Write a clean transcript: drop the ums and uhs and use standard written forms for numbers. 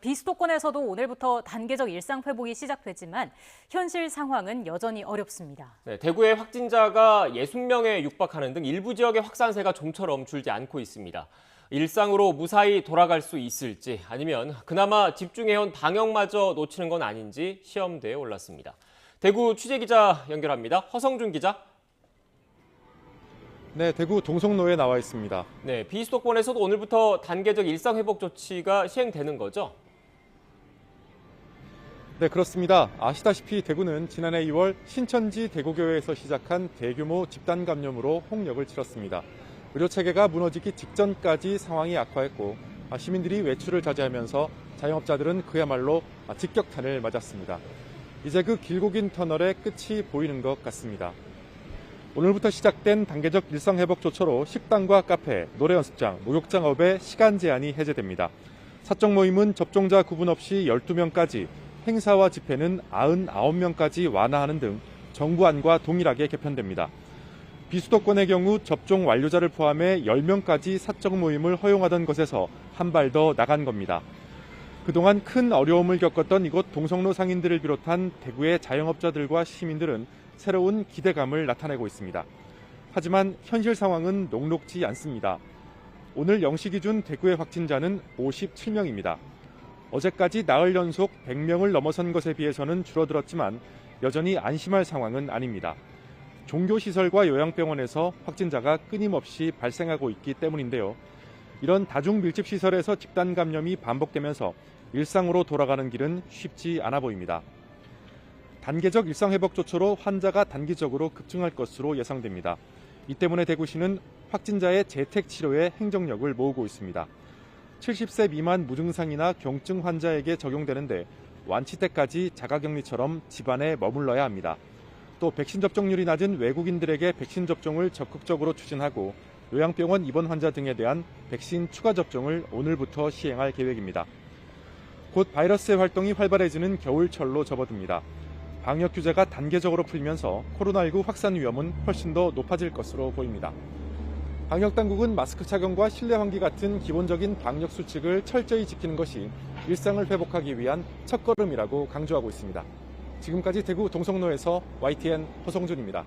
비수도권에서도 오늘부터 단계적 일상 회복이 시작되지만 현실 상황은 여전히 어렵습니다. 네, 대구의 확진자가 60명에 육박하는 등 일부 지역의 확산세가 좀처럼 줄지 않고 있습니다. 일상으로 무사히 돌아갈 수 있을지 아니면 그나마 집중해온 방역마저 놓치는 건 아닌지 시험대에 올랐습니다. 대구 취재기자 연결합니다. 허성준 기자. 네, 대구 동성로에 나와 있습니다. 네, 비수도권에서도 오늘부터 단계적 일상 회복 조치가 시행되는 거죠? 네, 그렇습니다. 아시다시피 대구는 지난해 2월 신천지 대구교회에서 시작한 대규모 집단 감염으로 홍역을 치렀습니다. 의료체계가 무너지기 직전까지 상황이 악화했고 시민들이 외출을 자제하면서 자영업자들은 그야말로 직격탄을 맞았습니다. 이제 그 길고 긴 터널의 끝이 보이는 것 같습니다. 오늘부터 시작된 단계적 일상회복 조처로 식당과 카페, 노래 연습장, 목욕장업의 시간 제한이 해제됩니다. 사적 모임은 접종자 구분 없이 12명까지, 행사와 집회는 99명까지 완화하는 등 정부안과 동일하게 개편됩니다. 비수도권의 경우 접종 완료자를 포함해 10명까지 사적 모임을 허용하던 것에서 한 발 더 나간 겁니다. 그동안 큰 어려움을 겪었던 이곳 동성로 상인들을 비롯한 대구의 자영업자들과 시민들은 새로운 기대감을 나타내고 있습니다. 하지만 현실 상황은 녹록지 않습니다. 오늘 0시 기준 대구의 확진자는 57명입니다. 어제까지 나흘 연속 100명을 넘어선 것에 비해서는 줄어들었지만 여전히 안심할 상황은 아닙니다. 종교시설과 요양병원에서 확진자가 끊임없이 발생하고 있기 때문인데요. 이런 다중밀집시설에서 집단 감염이 반복되면서 일상으로 돌아가는 길은 쉽지 않아 보입니다. 단계적 일상회복 조처로 환자가 단기적으로 급증할 것으로 예상됩니다. 이 때문에 대구시는 확진자의 재택치료에 행정력을 모으고 있습니다. 70세 미만 무증상이나 경증 환자에게 적용되는데 완치 때까지 자가격리처럼 집안에 머물러야 합니다. 또 백신 접종률이 낮은 외국인들에게 백신 접종을 적극적으로 추진하고 요양병원 입원 환자 등에 대한 백신 추가 접종을 오늘부터 시행할 계획입니다. 곧 바이러스의 활동이 활발해지는 겨울철로 접어듭니다. 방역 규제가 단계적으로 풀면서 코로나19 확산 위험은 훨씬 더 높아질 것으로 보입니다. 방역당국은 마스크 착용과 실내 환기 같은 기본적인 방역 수칙을 철저히 지키는 것이 일상을 회복하기 위한 첫걸음이라고 강조하고 있습니다. 지금까지 대구 동성로에서 YTN 허성준입니다.